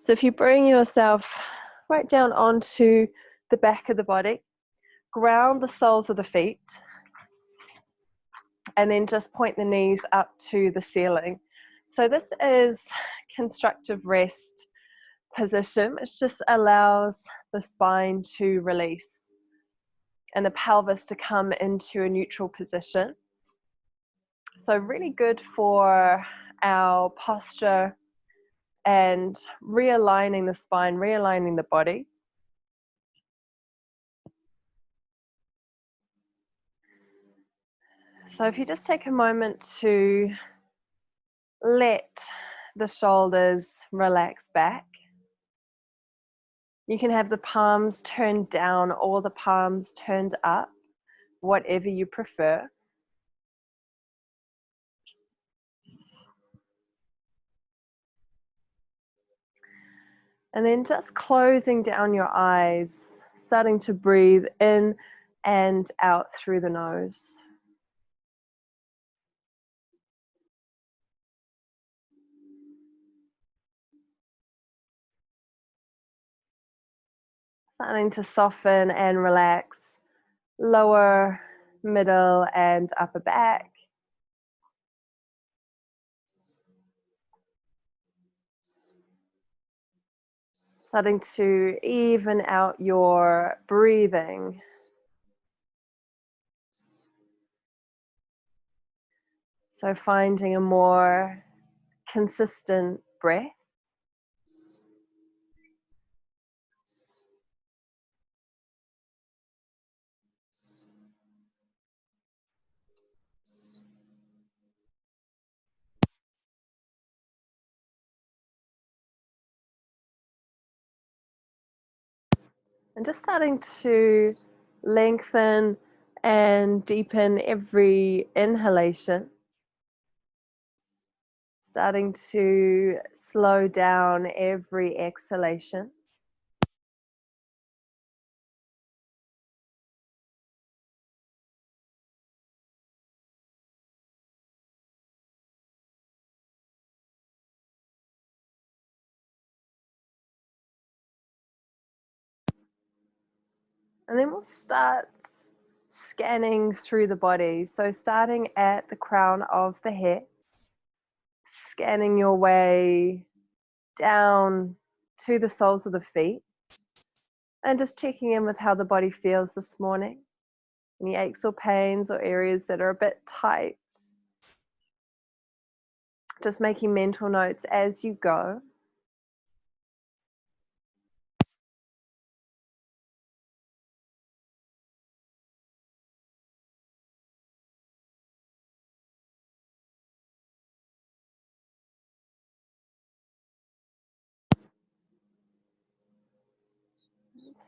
So if you bring yourself right down onto the back of the body, ground the soles of the feet, and then just point the knees up to the ceiling. So this is constructive rest position. It just allows the spine to release and the pelvis to come into a neutral position. So really good for our posture and realigning the spine, realigning the body. So if you just take a moment to let the shoulders relax back. You can have the palms turned down or the palms turned up, whatever you prefer. And then just closing down your eyes, starting to breathe in and out through the nose. Starting to soften and relax lower, middle, and upper back. Starting to even out your breathing. So finding a more consistent breath. And just starting to lengthen and deepen every inhalation. Starting to slow down every exhalation. And then we'll start scanning through the body. So starting at the crown of the head, scanning your way down to the soles of the feet, and just checking in with how the body feels this morning. Any aches or pains or areas that are a bit tight. Just making mental notes as you go.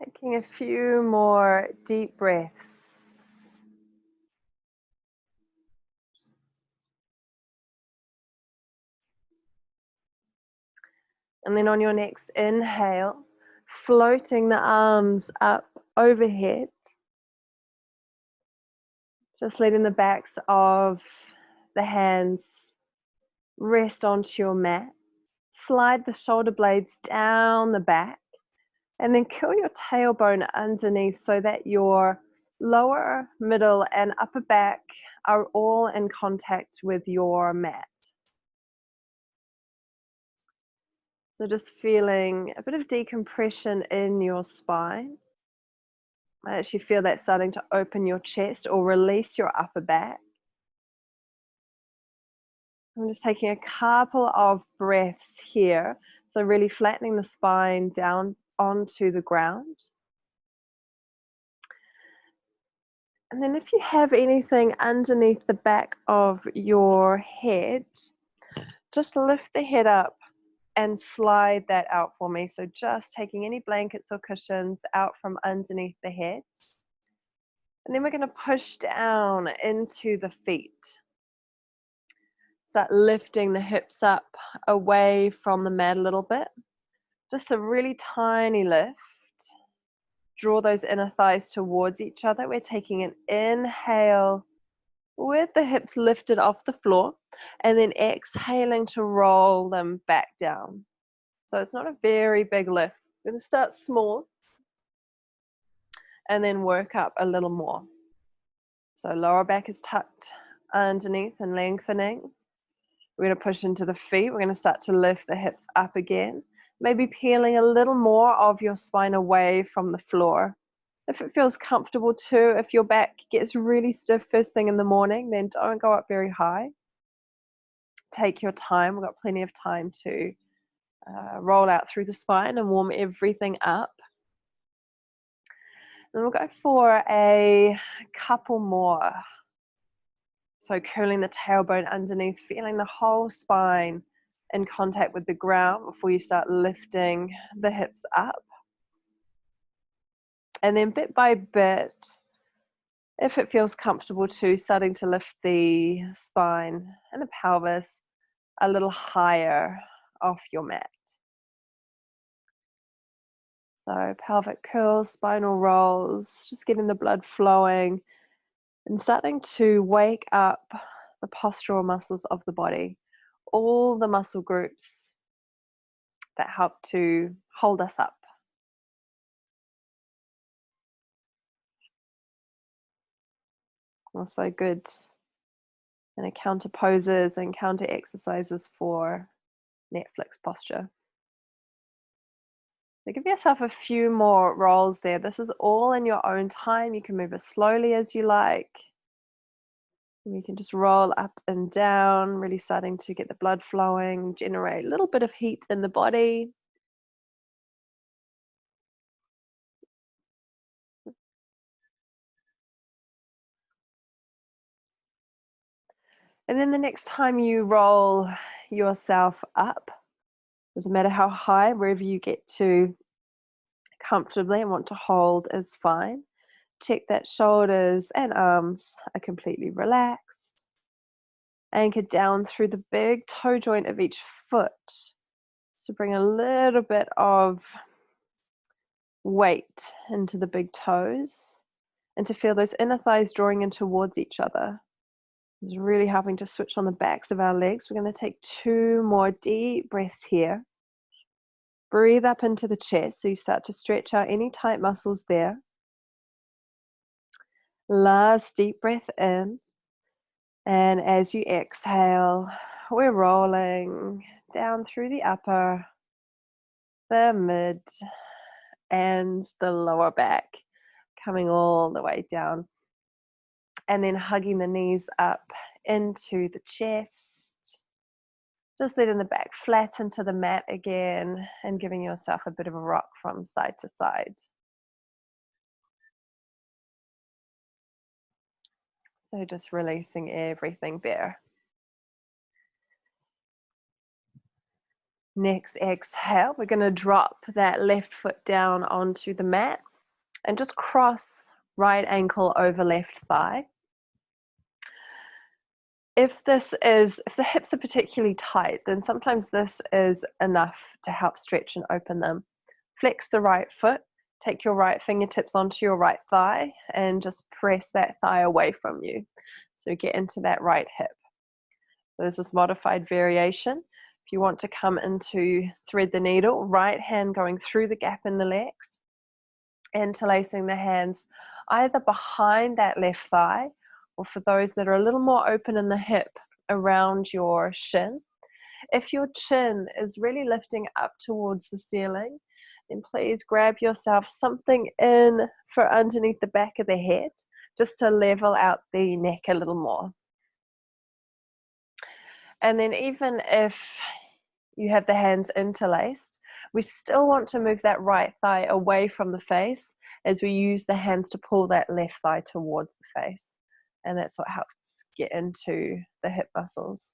Taking a few more deep breaths. And then on your next inhale, floating the arms up overhead. Just letting the backs of the hands rest onto your mat. Slide the shoulder blades down the back. And then curl your tailbone underneath so that your lower, middle, and upper back are all in contact with your mat. So just feeling a bit of decompression in your spine. I actually feel that starting to open your chest or release your upper back. I'm just taking a couple of breaths here. So really flattening the spine down onto the ground. And then if you have anything underneath the back of your head, just lift the head up and slide that out for me. So just taking any blankets or cushions out from underneath the head. And then we're going to push down into the feet. Start lifting the hips up away from the mat a little bit. Just a really tiny lift. Draw those inner thighs towards each other. We're taking an inhale with the hips lifted off the floor, and then exhaling to roll them back down. So it's not a very big lift. We're going to start small and then work up a little more. So lower back is tucked underneath and lengthening. We're going to push into the feet. We're going to start to lift the hips up again. Maybe peeling a little more of your spine away from the floor. If it feels comfortable too, if your back gets really stiff first thing in the morning, then don't go up very high. Take your time. We've got plenty of time to roll out through the spine and warm everything up. And we'll go for a couple more. So curling the tailbone underneath, feeling the whole spine in contact with the ground before you start lifting the hips up. And then bit by bit, if it feels comfortable too, starting to lift the spine and the pelvis a little higher off your mat. So pelvic curls, spinal rolls, just getting the blood flowing and starting to wake up the postural muscles of the body, all the muscle groups that help to hold us up. Also good counter poses and counter exercises for Netflix posture. So give yourself a few more rolls there. This is all in your own time. You can move as slowly as you like. You can just roll up and down, really starting to get the blood flowing, generate a little bit of heat in the body. And then the next time you roll yourself up, doesn't matter how high, wherever you get to comfortably and want to hold is fine. Check that shoulders and arms are completely relaxed. Anchor down through the big toe joint of each foot. So bring a little bit of weight into the big toes and to feel those inner thighs drawing in towards each other. It's really helping to switch on the backs of our legs. We're going to take 2 more deep breaths here. Breathe up into the chest so you start to stretch out any tight muscles there. Last deep breath in. And as you exhale, we're rolling down through the upper, the mid, and the lower back, coming all the way down. And then hugging the knees up into the chest. Just letting the back flatten to the mat again and giving yourself a bit of a rock from side to side. So just releasing everything there. Next exhale, we're going to drop that left foot down onto the mat and just cross right ankle over left thigh. If the hips are particularly tight, then sometimes this is enough to help stretch and open them. Flex the right foot, take your right fingertips onto your right thigh and just press that thigh away from you. So get into that right hip. So this is modified variation. If you want to come into thread the needle, right hand going through the gap in the legs, interlacing the hands either behind that left thigh, or for those that are a little more open in the hip, around your shin. If your chin is really lifting up towards the ceiling, then please grab yourself something in for underneath the back of the head, just to level out the neck a little more. And then even if you have the hands interlaced, we still want to move that right thigh away from the face as we use the hands to pull that left thigh towards the face. And that's what helps get into the hip muscles.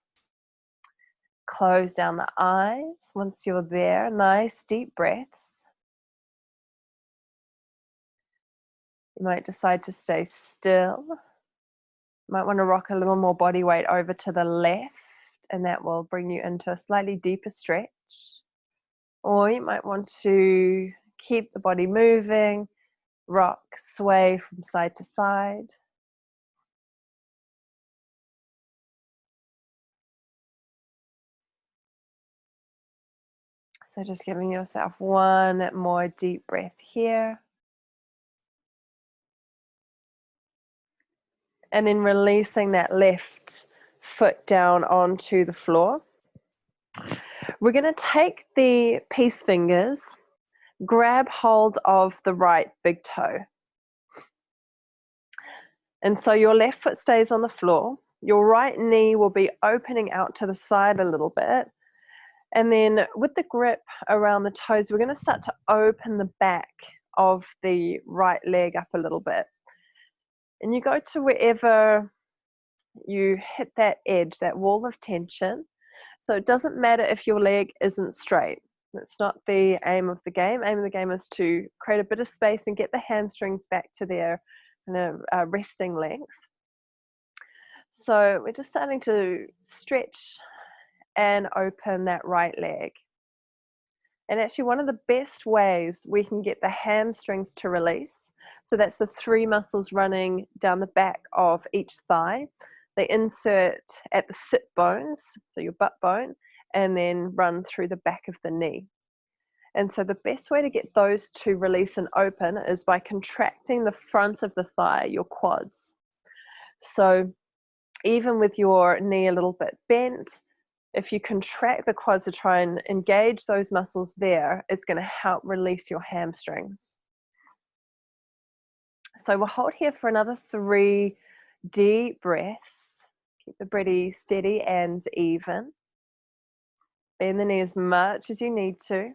Close down the eyes. Once you're there, nice deep breaths. You might decide to stay still. You might want to rock a little more body weight over to the left, and that will bring you into a slightly deeper stretch. Or you might want to keep the body moving, rock, sway from side to side. So just giving yourself one more deep breath here. And then releasing that left foot down onto the floor. We're going to take the peace fingers, grab hold of the right big toe. And so your left foot stays on the floor. Your right knee will be opening out to the side a little bit. And then with the grip around the toes, we're going to start to open the back of the right leg up a little bit. And you go to wherever you hit that edge, that wall of tension. So it doesn't matter if your leg isn't straight. That's not the aim of the game. Aim of the game is to create a bit of space and get the hamstrings back to their resting length. So we're just starting to stretch and open that right leg. And actually one of the best ways we can get the hamstrings to release, so that's the 3 muscles running down the back of each thigh. They insert at the sit bones, so your butt bone, and then run through the back of the knee. And so the best way to get those to release and open is by contracting the front of the thigh, your quads. So even with your knee a little bit bent, if you contract the quads to try and engage those muscles there, it's going to help release your hamstrings. So we'll hold here for another 3 deep breaths. Keep the breath steady and even. Bend the knee as much as you need to.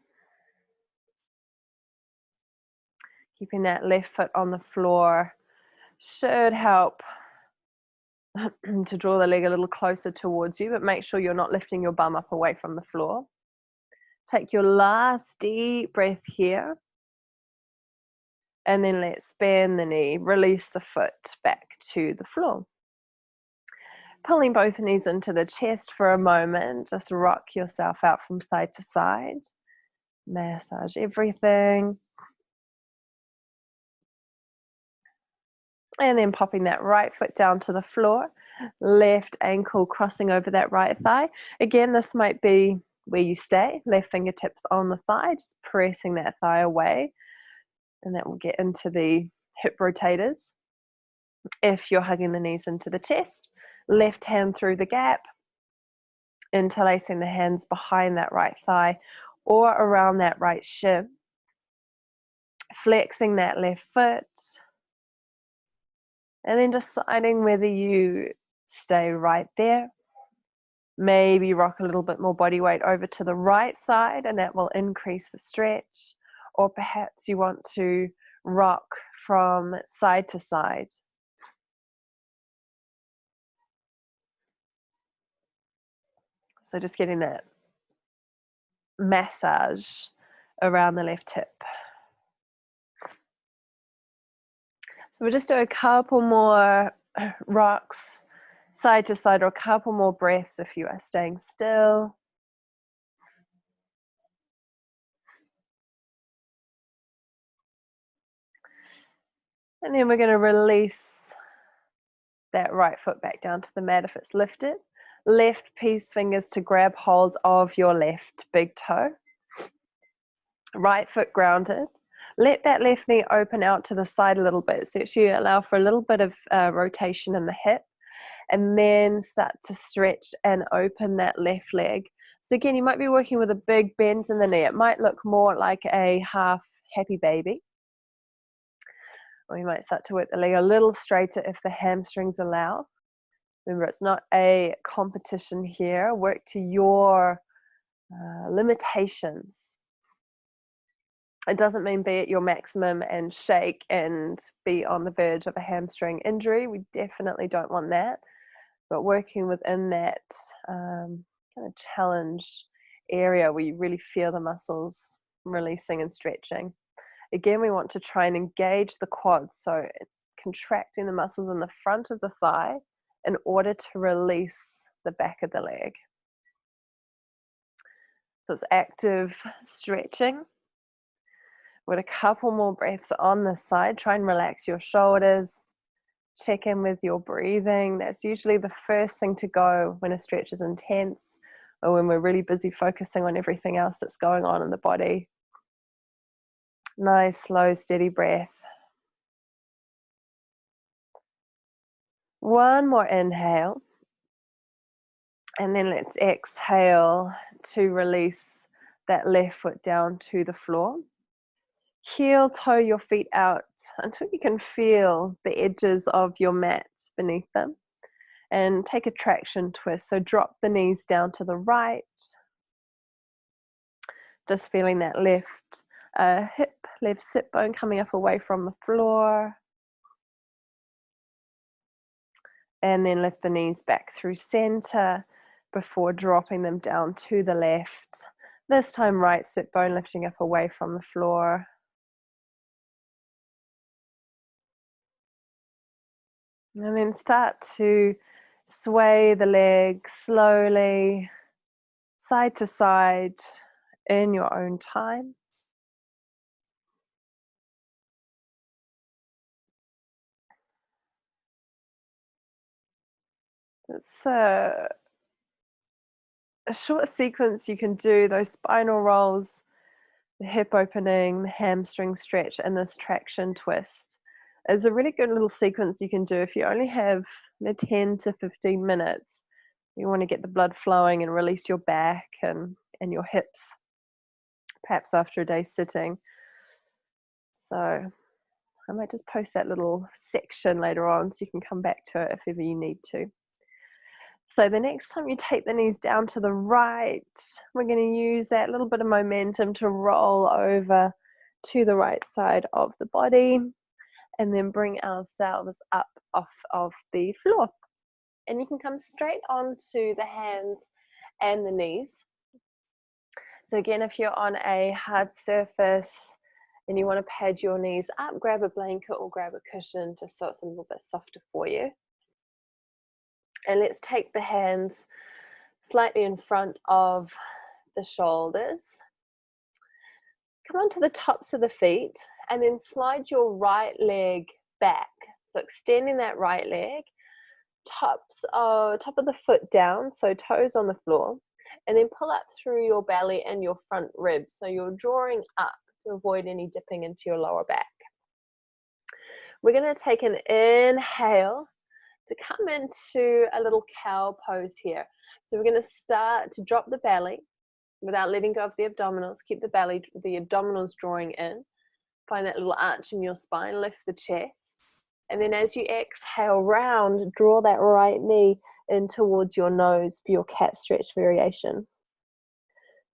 Keeping that left foot on the floor should help to draw the leg a little closer towards you, but make sure you're not lifting your bum up away from the floor. Take your last deep breath here. And then let's bend the knee, release the foot back to the floor. Pulling both knees into the chest for a moment, just rock yourself out from side to side. Massage everything. And then popping that right foot down to the floor, left ankle crossing over that right thigh. Again, this might be where you stay, left fingertips on the thigh, just pressing that thigh away. And that will get into the hip rotators. If you're hugging the knees into the chest, left hand through the gap, interlacing the hands behind that right thigh or around that right shin. Flexing that left foot. And then deciding whether you stay right there. Maybe rock a little bit more body weight over to the right side, and that will increase the stretch. Or perhaps you want to rock from side to side. So just getting that massage around the left hip. So we'll just do a couple more rocks side to side, or a couple more breaths if you are staying still. And then we're going to release that right foot back down to the mat if it's lifted. Left peace fingers to grab hold of your left big toe. Right foot grounded. Let that left knee open out to the side a little bit. So actually allow for a little bit of rotation in the hip. And then start to stretch and open that left leg. So again, you might be working with a big bend in the knee. It might look more like a half happy baby. Or you might start to work the leg a little straighter if the hamstrings allow. Remember, it's not a competition here. Work to your limitations. It doesn't mean be at your maximum and shake and be on the verge of a hamstring injury. We definitely don't want that. But working within that kind of challenge area where you really feel the muscles releasing and stretching. Again, we want to try and engage the quads, so contracting the muscles in the front of the thigh in order to release the back of the leg. So it's active stretching. With a couple more breaths on this side, try and relax your shoulders. Check in with your breathing. That's usually the first thing to go when a stretch is intense. or when we're really busy focusing on everything else that's going on in the body. Nice, slow, steady breath. One more inhale. And then let's exhale to release that left foot down to the floor. Heel toe your feet out until you can feel the edges of your mat beneath them. And take a traction twist. So drop the knees down to the right. Just feeling that left hip, left sit bone coming up away from the floor. And then lift the knees back through center before dropping them down to the left. This time right sit bone lifting up away from the floor. And then start to sway the legs slowly, side to side, in your own time. It's a short sequence you can do, those spinal rolls, the hip opening, the hamstring stretch, and this traction twist. Is a really good little sequence you can do if you only have 10 to 15 minutes. You want to get the blood flowing and release your back and your hips, perhaps after a day sitting. So I might just post that little section later on so you can come back to it if ever you need to. So the next time you take the knees down to the right, we're going to use that little bit of momentum to roll over to the right side of the body and then bring ourselves up off of the floor. And you can come straight onto the hands and the knees. So again, if you're on a hard surface and you want to pad your knees up, grab a blanket or grab a cushion just so it's a little bit softer for you. And let's take the hands slightly in front of the shoulders. Come onto the tops of the feet and then slide your right leg back. So extending that right leg, top of the foot down, so toes on the floor, and then pull up through your belly and your front ribs. So you're drawing up to avoid any dipping into your lower back. We're going to take an inhale to come into a little cow pose here. So we're going to start to drop the belly without letting go of the abdominals. Keep the abdominals drawing in. Find that little arch in your spine, lift the chest. And then as you exhale round, draw that right knee in towards your nose for your cat stretch variation.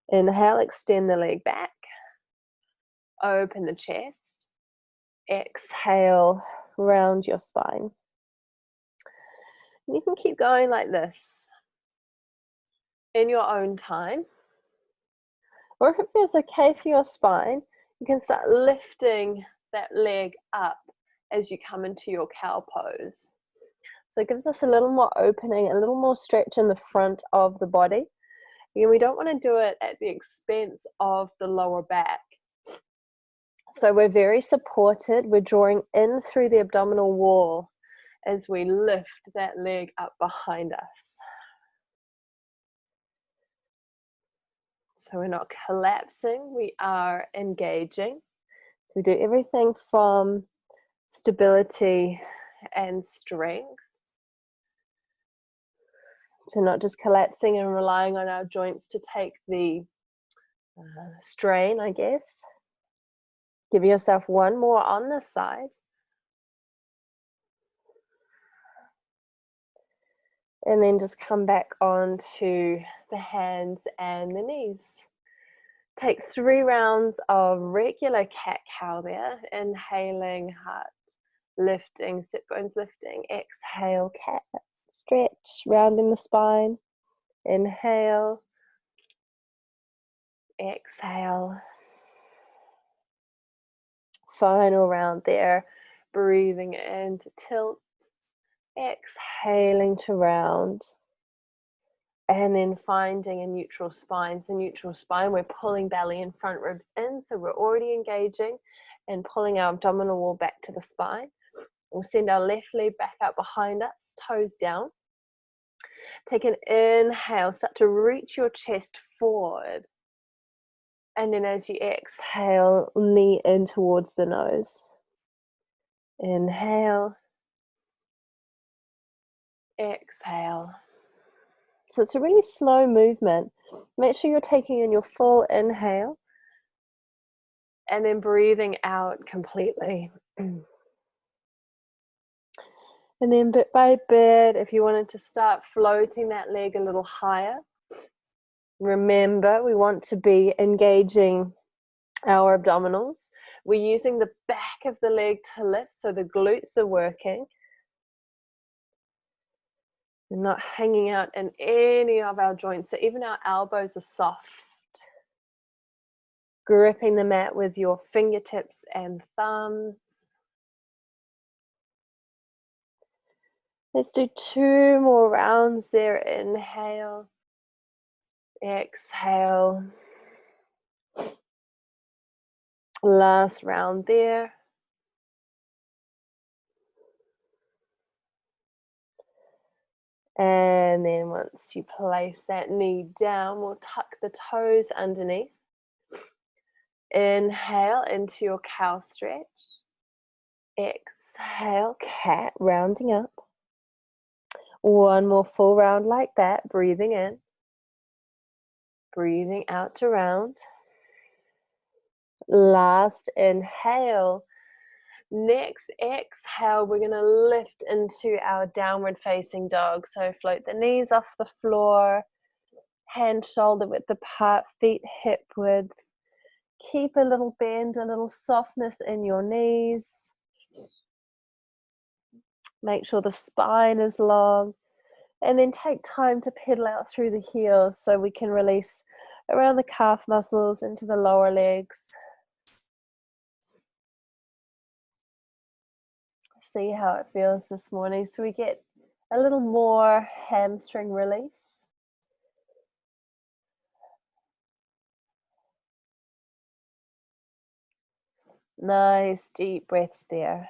Inhale, extend the leg back. Open the chest. Exhale, round your spine. And you can keep going like this in your own time. Or if it feels okay for your spine, you can start lifting that leg up as you come into your cow pose. So it gives us a little more opening, a little more stretch in the front of the body. Again, we don't want to do it at the expense of the lower back. So we're very supported. We're drawing in through the abdominal wall as we lift that leg up behind us. So we're not collapsing, we are engaging. So we do everything from stability and strength to not just collapsing and relying on our joints to take the strain, I guess. Give yourself one more on this side. And then just come back onto the hands and the knees. Take 3 rounds of regular cat-cow there. Inhaling, heart lifting, sit bones lifting. Exhale, cat, stretch, rounding the spine. Inhale. Exhale. Final round there. Breathing in to tilt. Exhaling to round. And then finding a neutral spine. So neutral spine, we're pulling belly and front ribs in. So we're already engaging and pulling our abdominal wall back to the spine. We'll send our left leg back up behind us, toes down. Take an inhale, start to reach your chest forward. And then as you exhale, knee in towards the nose. Inhale. Exhale. So it's a really slow movement. Make sure you're taking in your full inhale and then breathing out completely. And then bit by bit, if you wanted to start floating that leg a little higher, remember we want to be engaging our abdominals. We're using the back of the leg to lift, so the glutes are working. We're not hanging out in any of our joints, so even our elbows are soft. Gripping the mat with your fingertips and thumbs. Let's do 2 more rounds there. Inhale. Exhale. Last round there. And then once you place that knee down, we'll tuck the toes underneath. Inhale into your cow stretch. Exhale, cat, rounding up. One more full round like that, breathing in. Breathing out to round. Last inhale. Next exhale, we're going to lift into our downward facing dog. So float the knees off the floor, hand shoulder width apart, feet hip width. Keep a little bend, a little softness in your knees. Make sure the spine is long. And then take time to pedal out through the heels so we can release around the calf muscles into the lower legs. See how it feels this morning. So we get a little more hamstring release. Nice deep breaths there.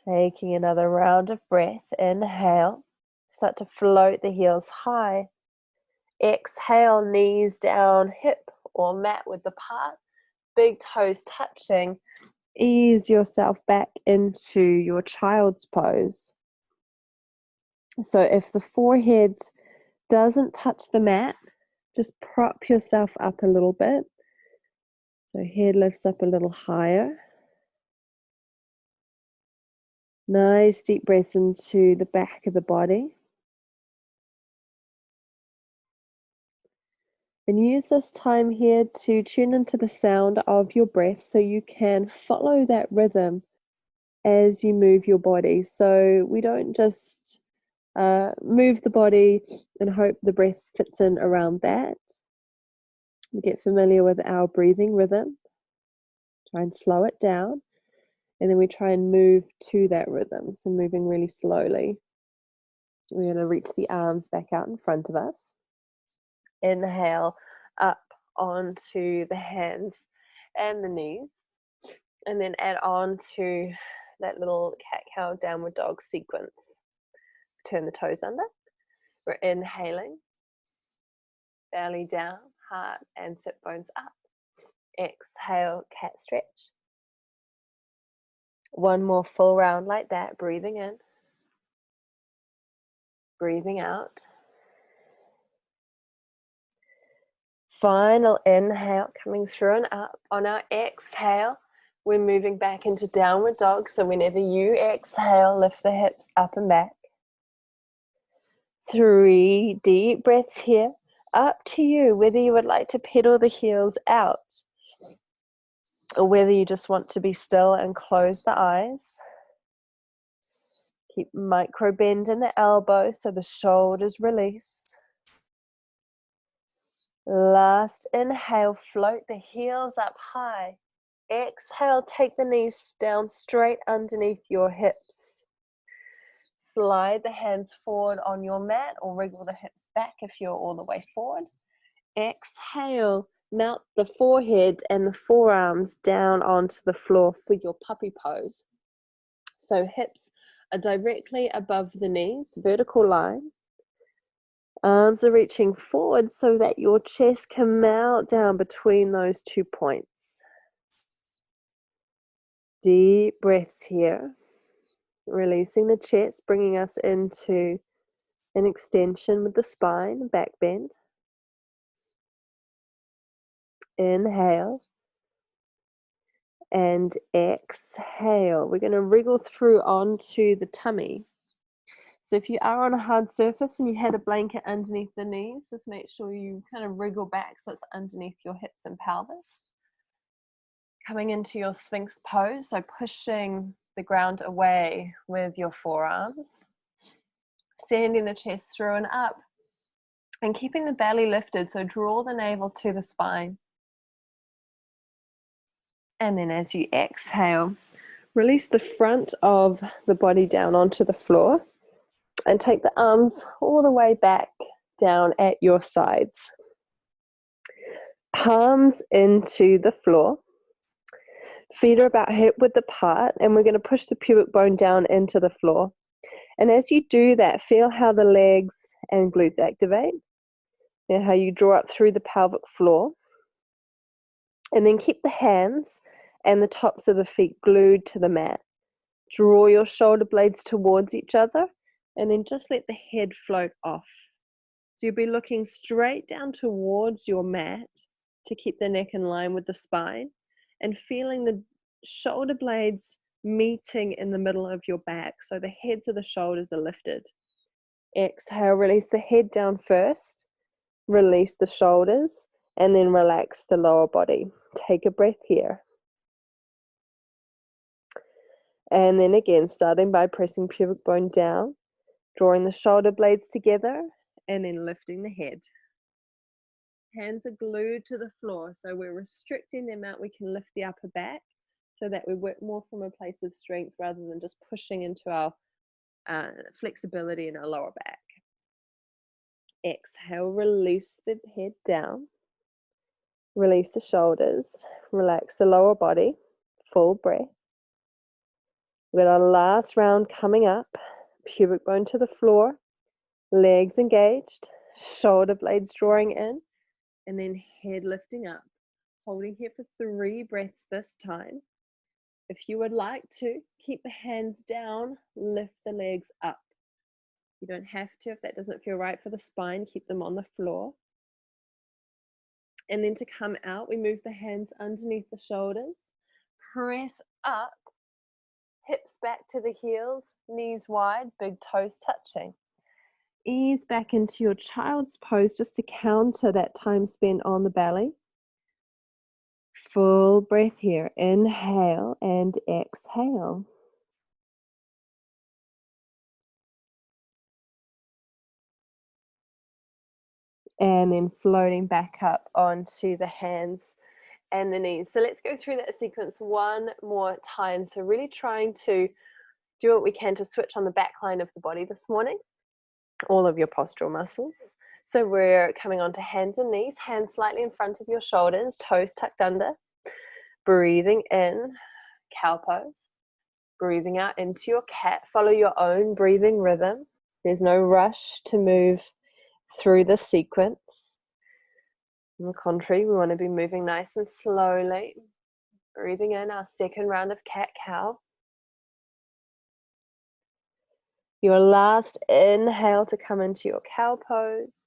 Taking another round of breath. Inhale. Start to float the heels high. Exhale, knees down, hip or mat width apart. Big toes touching. Ease yourself back into your child's pose. So if the forehead doesn't touch the mat, just prop yourself up a little bit. So head lifts up a little higher. Nice deep breaths into the back of the body. And use this time here to tune into the sound of your breath so you can follow that rhythm as you move your body. So we don't just move the body and hope the breath fits in around that. We get familiar with our breathing rhythm. Try and slow it down. And then we try and move to that rhythm. So moving really slowly. We're going to reach the arms back out in front of us. Inhale up onto the hands and the knees, and then add on to that little cat-cow downward dog sequence. Turn the toes under. We're inhaling, belly down, heart and sit bones up. Exhale, cat stretch. One more full round like that, breathing in, breathing out. Final inhale, coming through and up. On our exhale, we're moving back into downward dog. So whenever you exhale, lift the hips up and back. 3 deep breaths here. Up to you, whether you would like to pedal the heels out or whether you just want to be still and close the eyes. Keep micro bend in the elbow so the shoulders release. Last inhale, float the heels up high. Exhale, take the knees down straight underneath your hips. Slide the hands forward on your mat or wriggle the hips back if you're all the way forward. Exhale, mount the forehead and the forearms down onto the floor for your puppy pose. So hips are directly above the knees, vertical line. Arms are reaching forward so that your chest can melt down between those 2 points. Deep breaths here. Releasing the chest, bringing us into an extension with the spine, back bend. Inhale. And exhale. We're going to wriggle through onto the tummy. So if you are on a hard surface and you had a blanket underneath the knees, just make sure you kind of wriggle back so it's underneath your hips and pelvis. Coming into your Sphinx Pose, so pushing the ground away with your forearms. Sending the chest through and up. And keeping the belly lifted, so draw the navel to the spine. And then as you exhale, release the front of the body down onto the floor and take the arms all the way back down at your sides. Palms into the floor. Feet are about hip width apart, and we're going to push the pubic bone down into the floor. And as you do that, feel how the legs and glutes activate, and how you draw up through the pelvic floor. And then keep the hands and the tops of the feet glued to the mat. Draw your shoulder blades towards each other, and then just let the head float off. So you'll be looking straight down towards your mat to keep the neck in line with the spine, and feeling the shoulder blades meeting in the middle of your back, so the heads of the shoulders are lifted. Exhale, release the head down first, release the shoulders, and then relax the lower body. Take a breath here. And then again, starting by pressing pubic bone down, drawing the shoulder blades together, and then lifting the head. Hands are glued to the floor, so we're restricting the amount we can lift the upper back so that we work more from a place of strength rather than just pushing into our flexibility in our lower back. Exhale, release the head down, release the shoulders, relax the lower body, full breath. We've got our last round coming up, pubic bone to the floor, legs engaged, shoulder blades drawing in, and then head lifting up. Holding here for 3 breaths this time. If you would like to, keep the hands down, lift the legs up. You don't have to if that doesn't feel right for the spine, keep them on the floor. And then to come out, we move the hands underneath the shoulders, press up, hips back to the heels, knees wide, big toes touching. Ease back into your child's pose just to counter that time spent on the belly. Full breath here. Inhale and exhale. And then floating back up onto the hands and the knees. So let's go through that sequence one more time. So really trying to do what we can to switch on the back line of the body this morning, all of your postural muscles. So we're coming onto hands and knees, hands slightly in front of your shoulders, toes tucked under. Breathing in, cow pose. Breathing out into your cat. Follow your own breathing rhythm. There's no rush to move through the sequence. On the contrary, we want to be moving nice and slowly. Breathing in our second round of cat-cow. Your last inhale to come into your cow pose.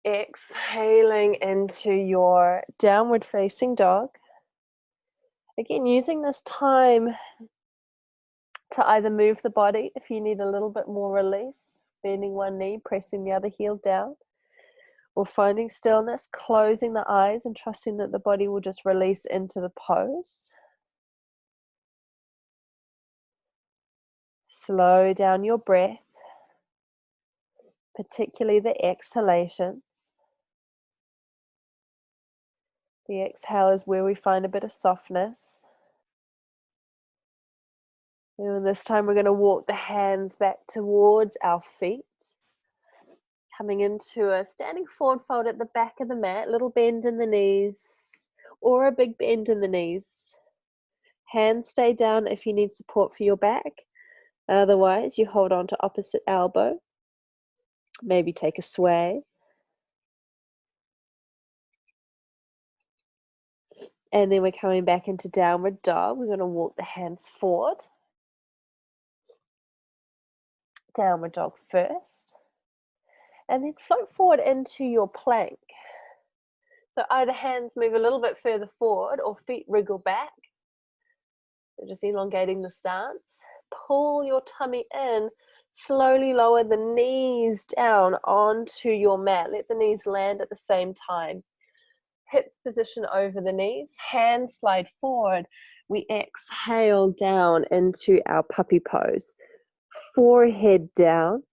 Exhaling into your downward facing dog. Again, using this time to either move the body if you need a little bit more release, bending one knee, pressing the other heel down, or finding stillness, closing the eyes and trusting that the body will just release into the pose. Slow down your breath, particularly the exhalations. The exhale is where we find a bit of softness. And this time we're going to walk the hands back towards our feet. Coming into a standing forward fold at the back of the mat, little bend in the knees or a big bend in the knees. Hands stay down if you need support for your back. Otherwise, you hold on to opposite elbow, maybe take a sway. And then we're coming back into downward dog. We're going to walk the hands forward. Downward dog first. And then float forward into your plank. So either hands move a little bit further forward or feet wriggle back. So just elongating the stance. Pull your tummy in. Slowly lower the knees down onto your mat. Let the knees land at the same time. Hips position over the knees. Hands slide forward. We exhale down into our puppy pose. Forehead down.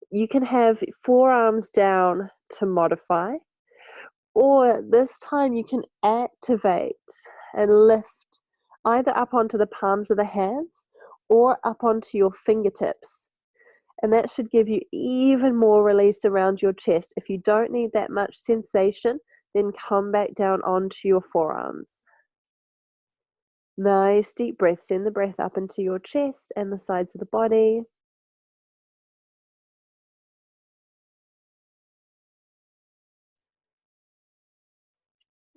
You can have forearms down to modify. Or this time you can activate and lift either up onto the palms of the hands or up onto your fingertips. And that should give you even more release around your chest. If you don't need that much sensation, then come back down onto your forearms. Nice deep breath. Send the breath up into your chest and the sides of the body.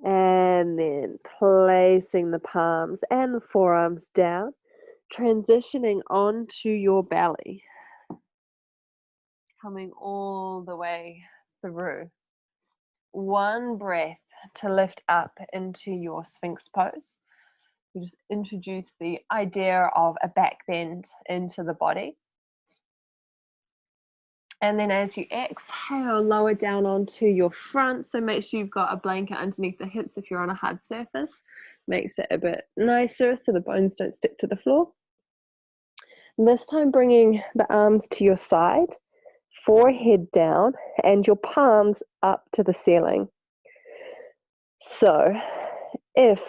And then placing the palms and the forearms down, transitioning onto your belly. Coming all the way through. One breath to lift up into your Sphinx pose. You just introduce the idea of a back bend into the body. And then as you exhale, lower down onto your front. So make sure you've got a blanket underneath the hips if you're on a hard surface. Makes it a bit nicer so the bones don't stick to the floor. And this time bringing the arms to your side, forehead down, and your palms up to the ceiling. So if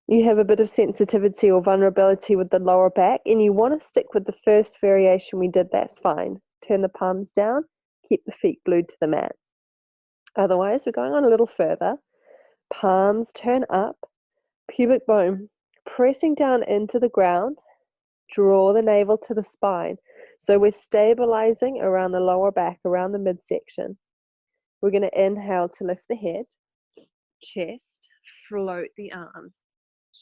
you have a bit of sensitivity or vulnerability with the lower back and you want to stick with the first variation we did, that's fine. Turn the palms down, keep the feet glued to the mat. Otherwise, we're going on a little further. Palms turn up, pubic bone pressing down into the ground, draw the navel to the spine. So we're stabilizing around the lower back, around the midsection. We're going to inhale to lift the head, chest, float the arms.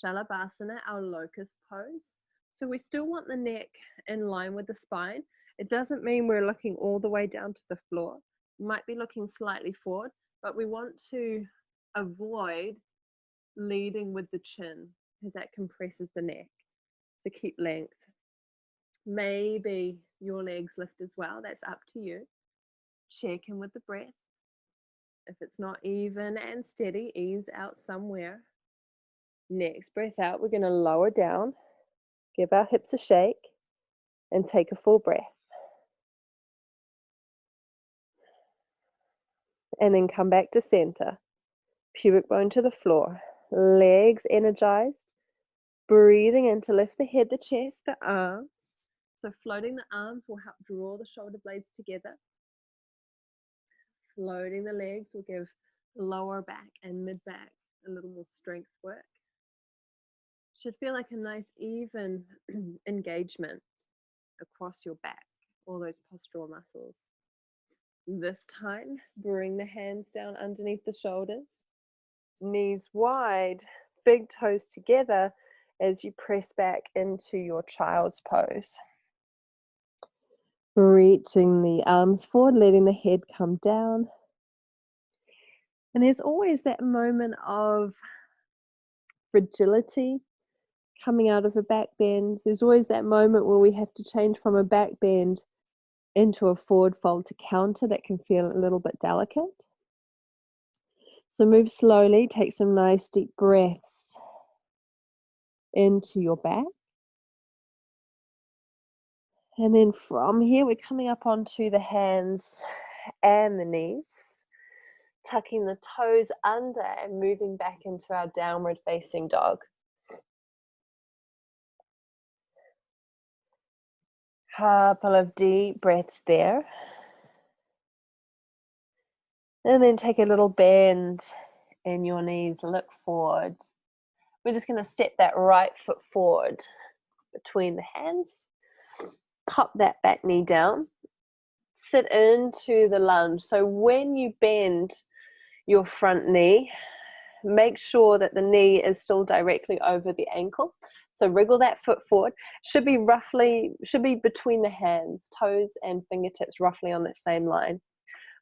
Shalabhasana, our locust pose. So we still want the neck in line with the spine. It doesn't mean we're looking all the way down to the floor. We might be looking slightly forward, but we want to avoid leading with the chin because that compresses the neck. So keep length. Maybe your legs lift as well. That's up to you. Check in with the breath. If it's not even and steady, ease out somewhere. Next breath out, we're going to lower down, give our hips a shake, and take a full breath. And then come back to center. Pubic bone to the floor. Legs energized. Breathing in to lift the head, the chest, the arms. So floating the arms will help draw the shoulder blades together. Floating the legs will give lower back and mid back a little more strength work. Should feel like a nice even engagement across your back, all those postural muscles. This time, bring the hands down underneath the shoulders, knees wide, big toes together as you press back into your child's pose. Reaching the arms forward, letting the head come down. And there's always that moment of fragility coming out of a back bend. There's always that moment where we have to change from a back bend into a forward fold to counter. That can feel a little bit delicate. So move slowly, take some nice deep breaths into your back. And then from here, we're coming up onto the hands and the knees, tucking the toes under and moving back into our downward facing dog. Couple of deep breaths there. And then take a little bend in your knees, look forward. We're just going to step that right foot forward between the hands. Pop that back knee down. Sit into the lunge. So when you bend your front knee, make sure that the knee is still directly over the ankle. So wriggle that foot forward. Should be between the hands, toes and fingertips roughly on that same line.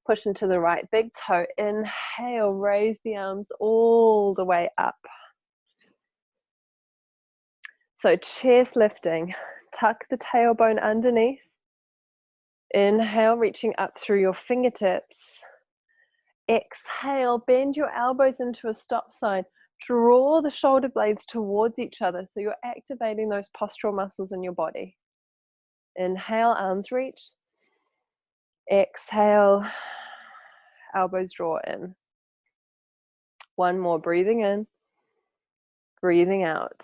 Push into the right big toe. Inhale, raise the arms all the way up. So chest lifting, tuck the tailbone underneath. Inhale, reaching up through your fingertips. Exhale, bend your elbows into a stop sign. Draw the shoulder blades towards each other so you're activating those postural muscles in your body. Inhale, arms reach. Exhale, elbows draw in. One more, breathing in, breathing out.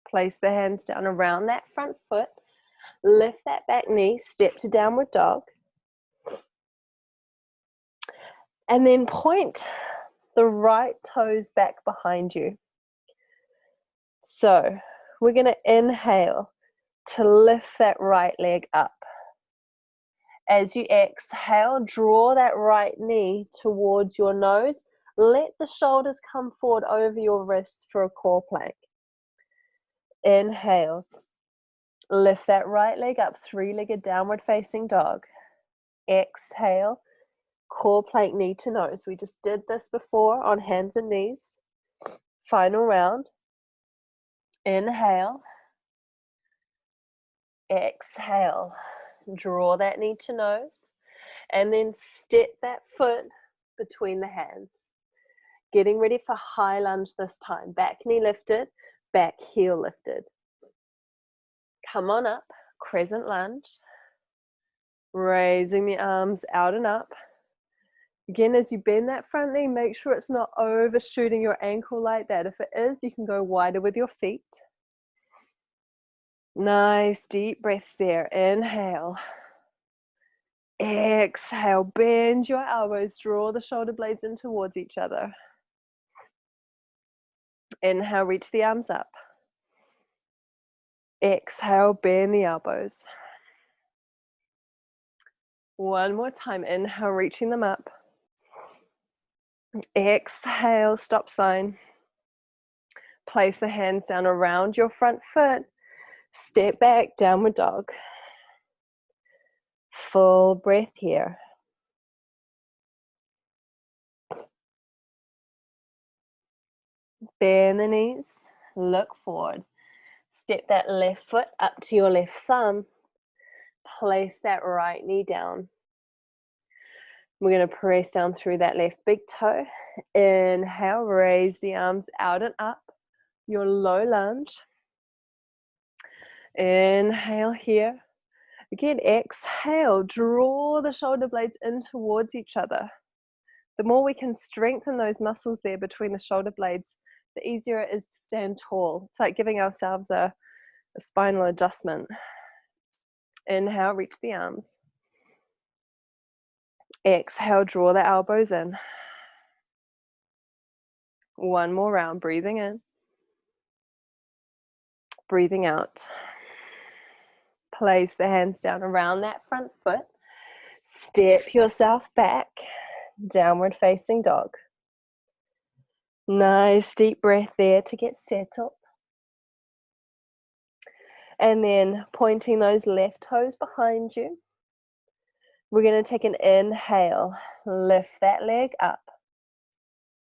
Place the hands down around that front foot. Lift that back knee, step to downward dog. And then point the right toes back behind you. So we're going to inhale to lift that right leg up. As you exhale, draw that right knee towards your nose. Let the shoulders come forward over your wrists for a core plank. Inhale. Lift that right leg up, three-legged downward facing dog. Exhale, core plank, knee to nose. We just did this before on hands and knees. Final round. Inhale. Exhale. Draw that knee to nose. And then step that foot between the hands. Getting ready for high lunge this time. Back knee lifted, back heel lifted. Come on up, crescent lunge. Raising the arms out and up. Again, as you bend that front knee, make sure it's not overshooting your ankle like that. If it is, you can go wider with your feet. Nice deep breaths there. Inhale. Exhale. Bend your elbows. Draw the shoulder blades in towards each other. Inhale, reach the arms up. Exhale, bend the elbows. One more time. Inhale, reaching them up. Exhale, stop sign. Place the hands down around your front foot. Step back, downward dog. Full breath here. Bend the knees, look forward. Step that left foot up to your left thumb. Place that right knee down. We're going to press down through that left big toe. Inhale, raise the arms out and up. Your low lunge. Inhale here. Again, exhale, draw the shoulder blades in towards each other. The more we can strengthen those muscles there between the shoulder blades, the easier it is to stand tall. It's like giving ourselves a spinal adjustment. Inhale, reach the arms. Exhale, draw the elbows in. One more round, breathing in. Breathing out. Place the hands down around that front foot. Step yourself back, downward facing dog. Nice deep breath there to get settled. And then pointing those left toes behind you. We're going to take an inhale, lift that leg up.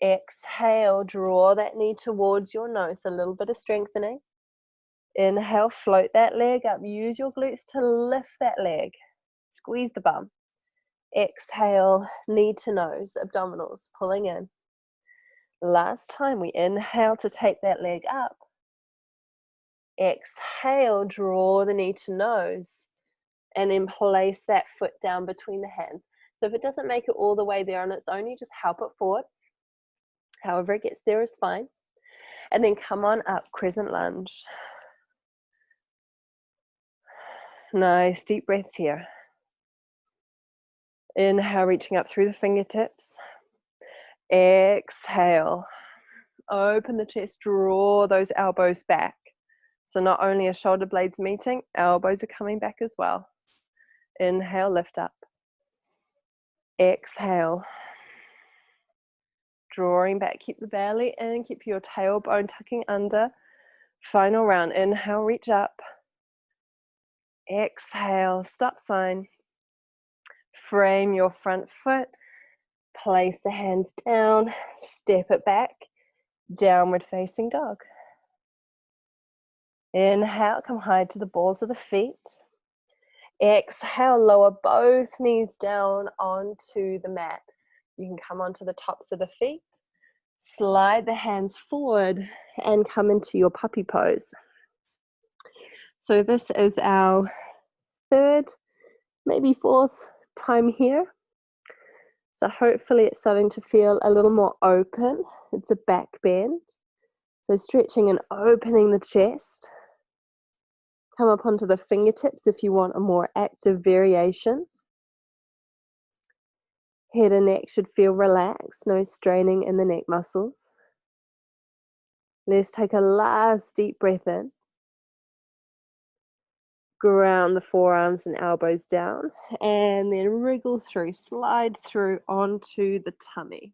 Exhale, draw that knee towards your nose, a little bit of strengthening. Inhale, float that leg up. Use your glutes to lift that leg. Squeeze the bum. Exhale, knee to nose, abdominals pulling in. Last time, we inhale to take that leg up. Exhale, draw the knee to nose. And then place that foot down between the hands. So if it doesn't make it all the way there on its own, you just help it forward. However it gets there is fine. And then come on up, crescent lunge. Nice deep breaths here. Inhale, reaching up through the fingertips. Exhale. Open the chest, draw those elbows back. So not only are shoulder blades meeting, elbows are coming back as well. Inhale, lift up. Exhale. Drawing back, keep the belly in, keep your tailbone tucking under. Final round, inhale, reach up. Exhale, stop sign. Frame your front foot. Place the hands down, step it back. Downward facing dog. Inhale, come high to the balls of the feet. Exhale, lower both knees down onto the mat. You can come onto the tops of the feet. Slide the hands forward and come into your puppy pose. So this is our third, maybe fourth time here. So hopefully it's starting to feel a little more open. It's a back bend. So stretching and opening the chest. Come up onto the fingertips if you want a more active variation. Head and neck should feel relaxed, no straining in the neck muscles. Let's take a last deep breath in. Ground the forearms and elbows down, and then wriggle through, slide through onto the tummy.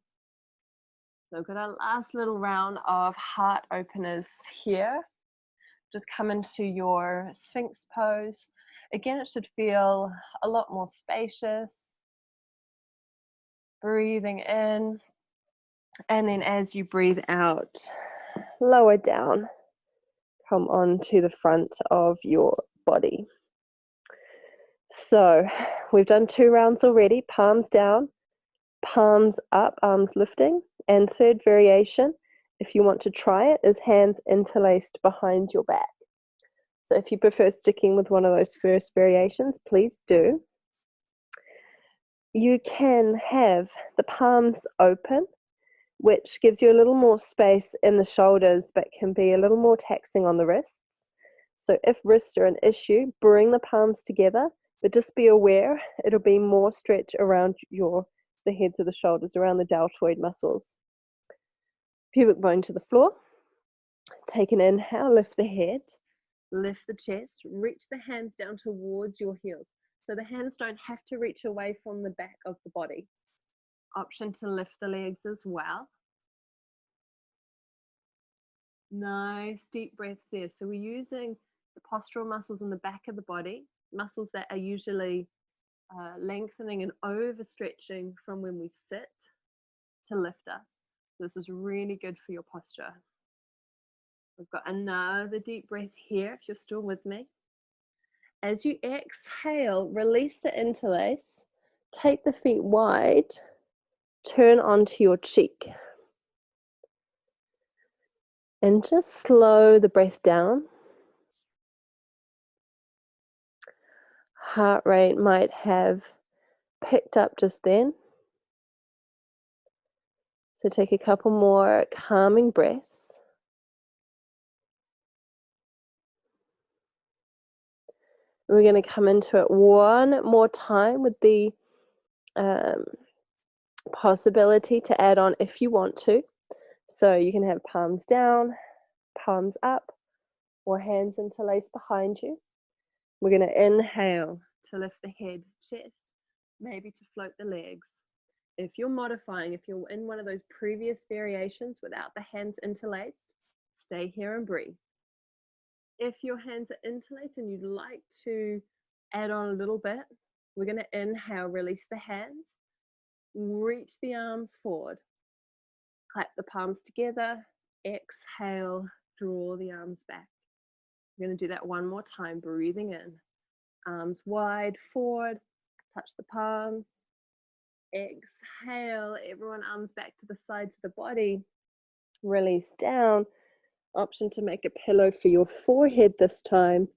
So we've got our last little round of heart openers here. Just come into your Sphinx pose. Again, it should feel a lot more spacious. Breathing in, and then as you breathe out, lower down. Come on to the front of your body. So we've done 2 rounds already. Palms down, palms up, arms lifting. And third variation, if you want to try it, is hands interlaced behind your back. So if you prefer sticking with one of those first variations, please do. You can have the palms open, which gives you a little more space in the shoulders, but can be a little more taxing on the wrists. So if wrists are an issue, bring the palms together, but just be aware it'll be more stretch around the heads of the shoulders, around the deltoid muscles. Pubic bone to the floor. Take an inhale, lift the head, lift the chest, reach the hands down towards your heels. So the hands don't have to reach away from the back of the body. Option to lift the legs as well. Nice deep breaths there. So we're using the postural muscles in the back of the body, muscles that are usually lengthening and overstretching from when we sit to lift us. This is really good for your posture. We've got another deep breath here, if you're still with me. As you exhale, release the interlace, take the feet wide, turn onto your cheek. And just slow the breath down. Heart rate might have picked up just then. So take a couple more calming breaths. We're going to come into it one more time with the possibility to add on if you want to. So you can have palms down, palms up, or hands interlaced behind you. We're going to inhale to lift the head, chest, maybe to float the legs. If you're modifying, if you're in one of those previous variations without the hands interlaced, stay here and breathe. If your hands are interlaced and you'd like to add on a little bit, we're going to inhale, release the hands, reach the arms forward, clap the palms together, exhale, draw the arms back. We're going to do that one more time, breathing in, arms wide forward, touch the palms, exhale, everyone arms back to the sides of the body, release down. Option to make a pillow for your forehead this time.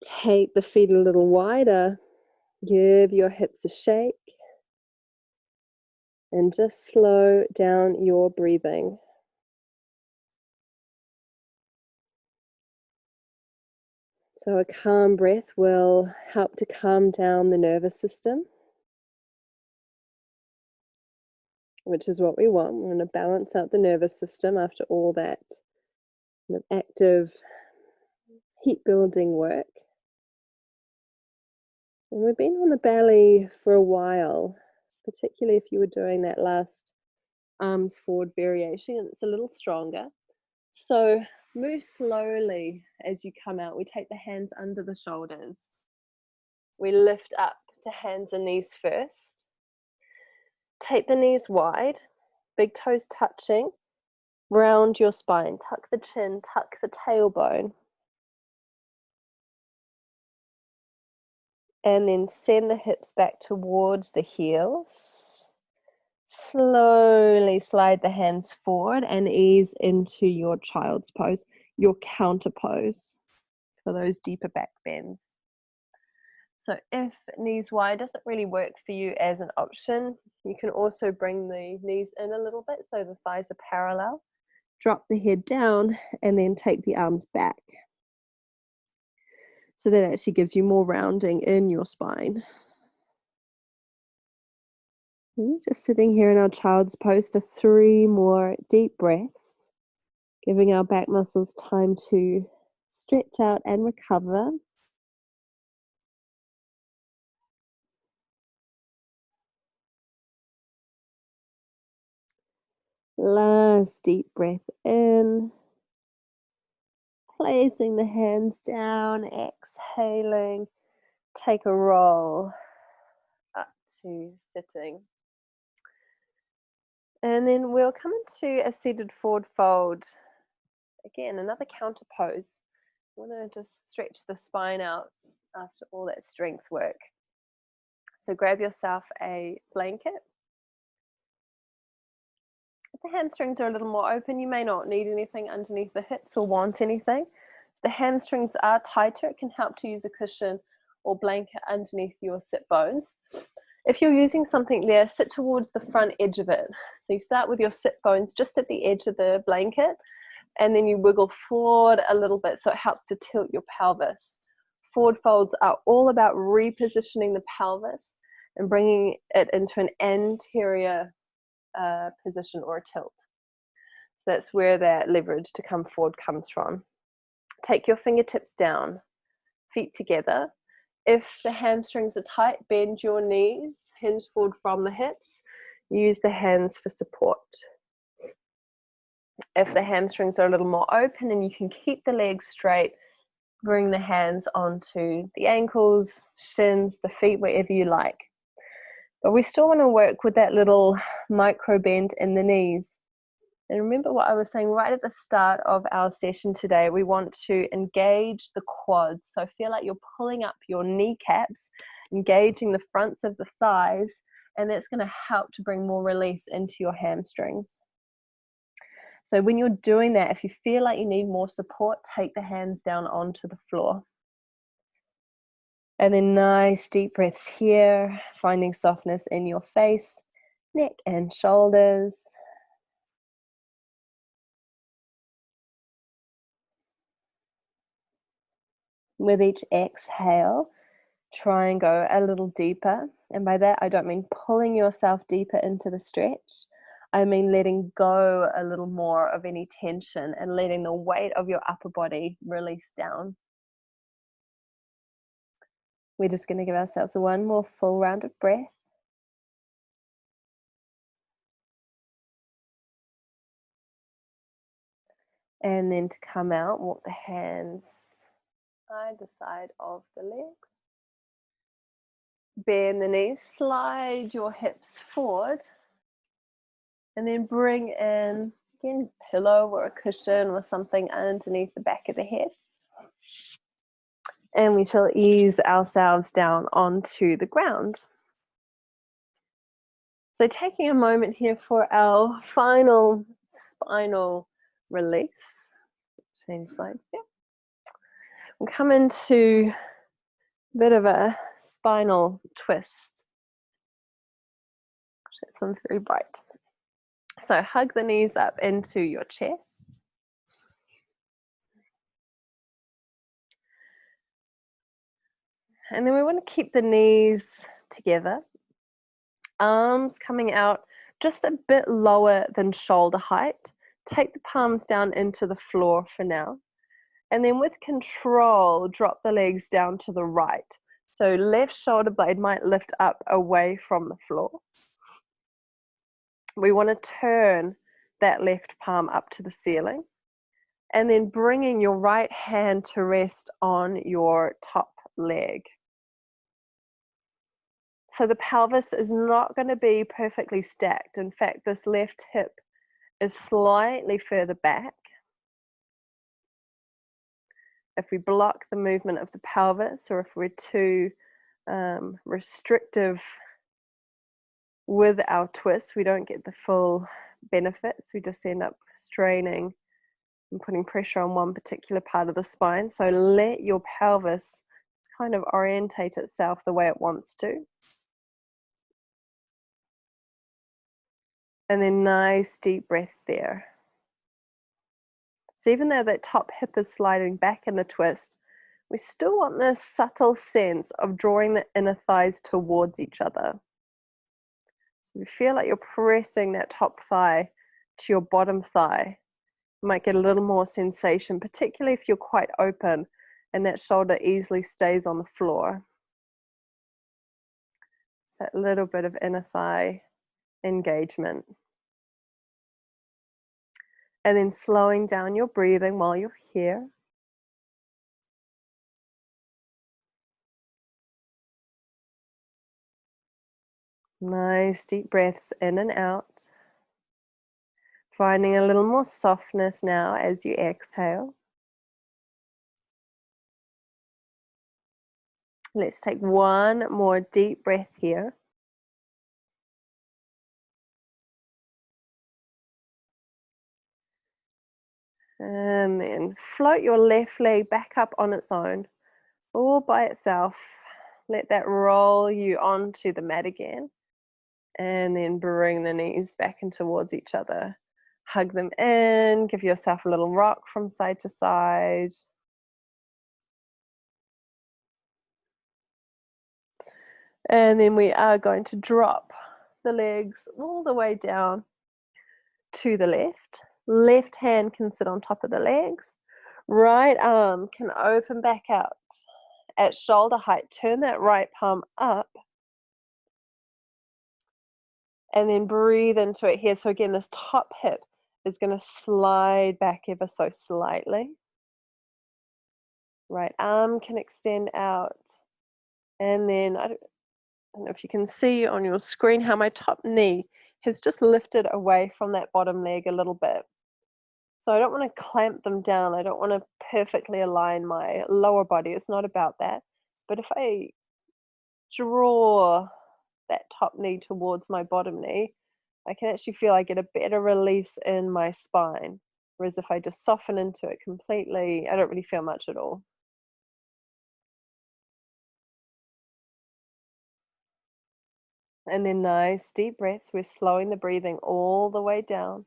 Take the feet a little wider, give your hips a shake, and just slow down your breathing. So a calm breath will help to calm down the nervous system, which is what we want. We want to balance out the nervous system after all that active heat building work. And we've been on the belly for a while, particularly if you were doing that last arms forward variation, and it's a little stronger. So move slowly as you come out. We take the hands under the shoulders. We lift up to hands and knees first. Take the knees wide, big toes touching. Round your spine, tuck the chin, tuck the tailbone. And then send the hips back towards the heels. Slowly slide the hands forward and ease into your child's pose, your counter pose for those deeper back bends. So if knees wide doesn't really work for you as an option, you can also bring the knees in a little bit so the thighs are parallel. Drop the head down and then take the arms back. So that actually gives you more rounding in your spine. And just sitting here in our child's pose for 3 more deep breaths, giving our back muscles time to stretch out and recover. Last deep breath in. Placing the hands down, exhaling. Take a roll up to sitting. And then we'll come into a seated forward fold. Again, another counter pose. I want to just stretch the spine out after all that strength work. So grab yourself a blanket. If the hamstrings are a little more open, you may not need anything underneath the hips or want anything. If the hamstrings are tighter, it can help to use a cushion or blanket underneath your sit bones. If you're using something there, sit towards the front edge of it. So you start with your sit bones just at the edge of the blanket, and then you wiggle forward a little bit so it helps to tilt your pelvis. Forward folds are all about repositioning the pelvis and bringing it into an anterior position or a tilt. That's where that leverage to come forward comes from. Take your fingertips down, feet together. If the hamstrings are tight, bend your knees, hinge forward from the hips. Use the hands for support. If the hamstrings are a little more open and you can keep the legs straight, bring the hands onto the ankles, shins, the feet, wherever you like. But we still want to work with that little micro bend in the knees. And remember what I was saying right at the start of our session today, we want to engage the quads. So feel like you're pulling up your kneecaps, engaging the fronts of the thighs, and that's going to help to bring more release into your hamstrings. So when you're doing that, if you feel like you need more support, take the hands down onto the floor. And then nice deep breaths here, finding softness in your face, neck and shoulders. With each exhale, try and go a little deeper. And by that, I don't mean pulling yourself deeper into the stretch. I mean letting go a little more of any tension and letting the weight of your upper body release down. We're just going to give ourselves one more full round of breath. And then to come out, walk the hands either side of the legs. Bend the knees, slide your hips forward. And then bring in, again, pillow or a cushion or something underneath the back of the head. And we shall ease ourselves down onto the ground. So taking a moment here for our final spinal release. Change slides here. We'll come into a bit of a spinal twist. This one's very bright. So hug the knees up into your chest. And then we want to keep the knees together. Arms coming out just a bit lower than shoulder height. Take the palms down into the floor for now. And then with control, drop the legs down to the right. So left shoulder blade might lift up away from the floor. We want to turn that left palm up to the ceiling. And then bringing your right hand to rest on your top leg. So the pelvis is not going to be perfectly stacked. In fact, this left hip is slightly further back. If we block the movement of the pelvis, or if we're too restrictive with our twist, we don't get the full benefits. We just end up straining and putting pressure on one particular part of the spine. So let your pelvis kind of orientate itself the way it wants to. And then nice deep breaths there. So even though that top hip is sliding back in the twist, we still want this subtle sense of drawing the inner thighs towards each other. So you feel like you're pressing that top thigh to your bottom thigh. You might get a little more sensation, particularly if you're quite open and that shoulder easily stays on the floor. It's that little bit of inner thigh engagement. And then slowing down your breathing while you're here. Nice deep breaths in and out. Finding a little more softness now as you exhale. Let's take one more deep breath here. And then float your left leg back up on its own, all by itself. Let that roll you onto the mat again. And then bring the knees back in towards each other. Hug them in, give yourself a little rock from side to side. And then we are going to drop the legs all the way down to the left. Left hand can sit on top of the legs. Right arm can open back out at shoulder height. Turn that right palm up. And then breathe into it here. So again, this top hip is going to slide back ever so slightly. Right arm can extend out. And then, I don't know if you can see on your screen how my top knee has just lifted away from that bottom leg a little bit. So I don't want to clamp them down. I don't want to perfectly align my lower body. It's not about that. But if I draw that top knee towards my bottom knee, I can actually feel I get a better release in my spine. Whereas if I just soften into it completely, I don't really feel much at all. And then nice deep breaths. We're slowing the breathing all the way down.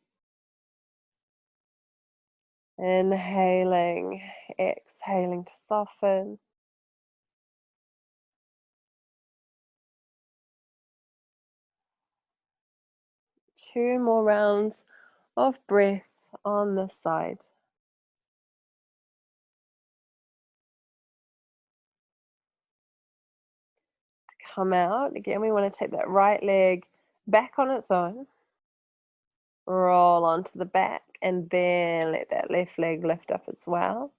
Inhaling, exhaling to soften. Two more rounds of breath on this side. To come out, again, we want to take that right leg back on its own. Roll onto the back and then let that left leg lift up as well.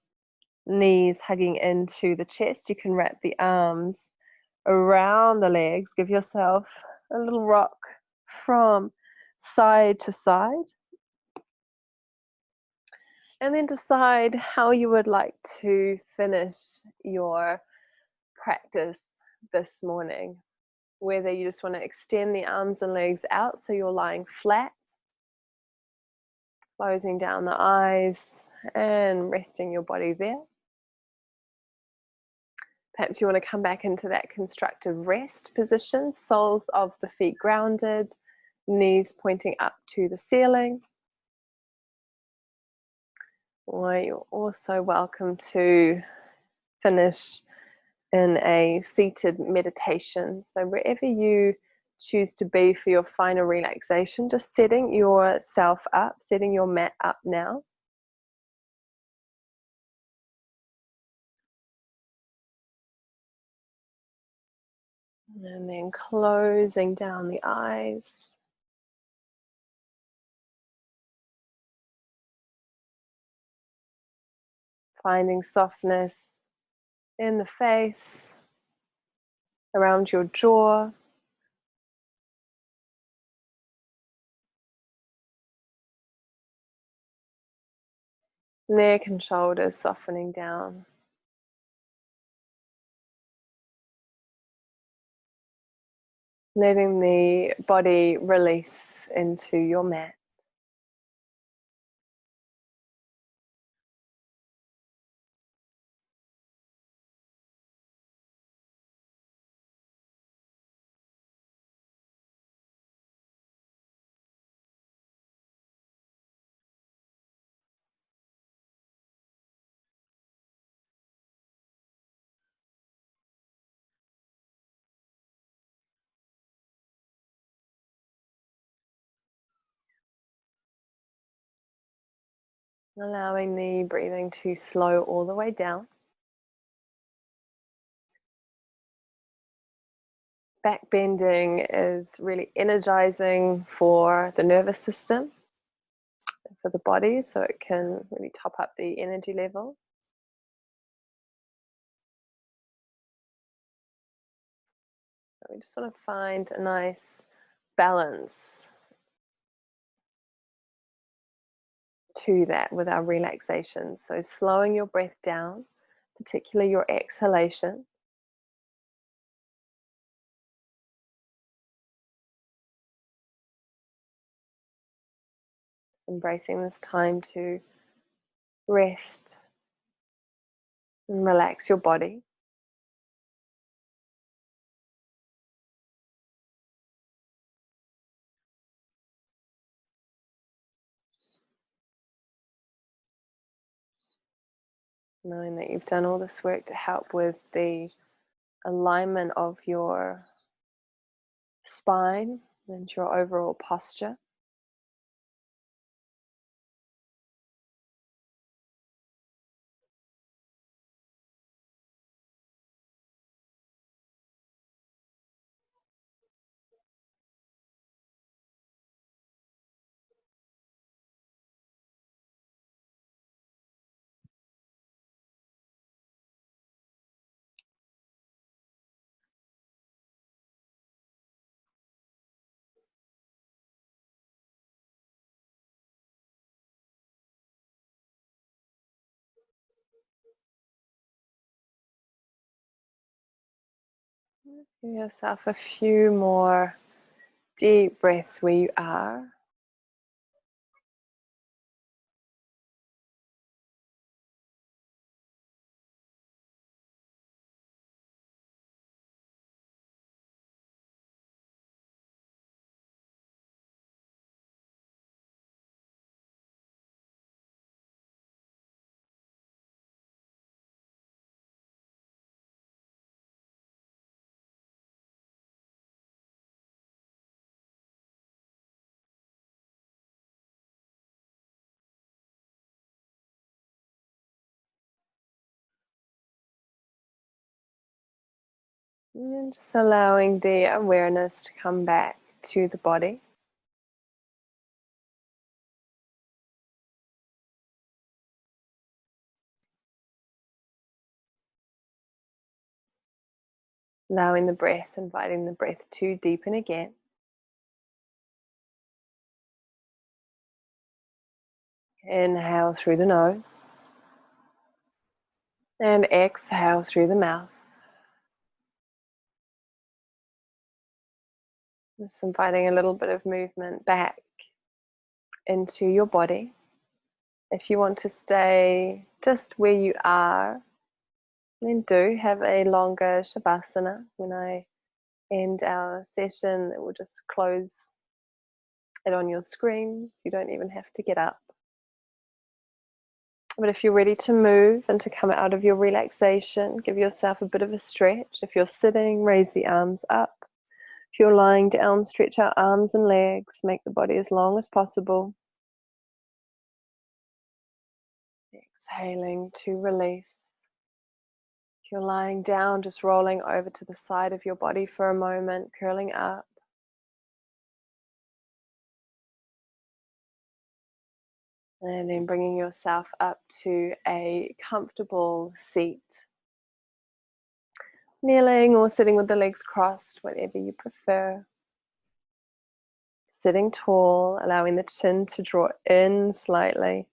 Knees hugging into the chest. You can wrap the arms around the legs. Give yourself a little rock from side to side. And then decide how you would like to finish your practice this morning. Whether you just want to extend the arms and legs out so you're lying flat, closing down the eyes and resting your body there. Perhaps you want to come back into that constructive rest position, soles of the feet grounded, knees pointing up to the ceiling. Or you're also welcome to finish in a seated meditation. So wherever you choose to be for your final relaxation, just setting yourself up, setting your mat up now. And then closing down the eyes. Finding softness in the face, around your jaw. Neck and shoulders softening down. Letting the body release into your mat. Allowing the breathing to slow all the way down. Back bending is really energizing for the nervous system, for the body, so it can really top up the energy level. So we just want to find a nice balance to that with our relaxation. So slowing your breath down, particularly your exhalation. Embracing this time to rest and relax your body. Knowing that you've done all this work to help with the alignment of your spine and your overall posture. Give yourself a few more deep breaths where you are. And just allowing the awareness to come back to the body. Allowing the breath, inviting the breath to deepen again. Inhale through the nose and exhale through the mouth. Just inviting a little bit of movement back into your body. If you want to stay just where you are, then do have a longer Shavasana. When I end our session, it will just close it on your screen. You don't even have to get up. But if you're ready to move and to come out of your relaxation, give yourself a bit of a stretch. If you're sitting, raise the arms up. If you're lying down, stretch out arms and legs. Make the body as long as possible. Exhaling to release. If you're lying down, just rolling over to the side of your body for a moment, curling up. And then bringing yourself up to a comfortable seat. Kneeling or sitting with the legs crossed, whatever you prefer. Sitting tall, allowing the chin to draw in slightly.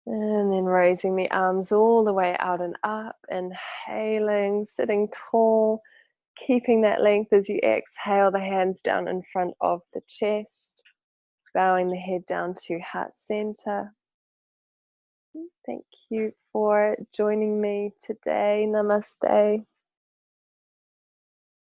And then raising the arms all the way out and up, inhaling, sitting tall, keeping that length as you exhale, the hands down in front of the chest, bowing the head down to heart center. Thank you for joining me today. Namaste.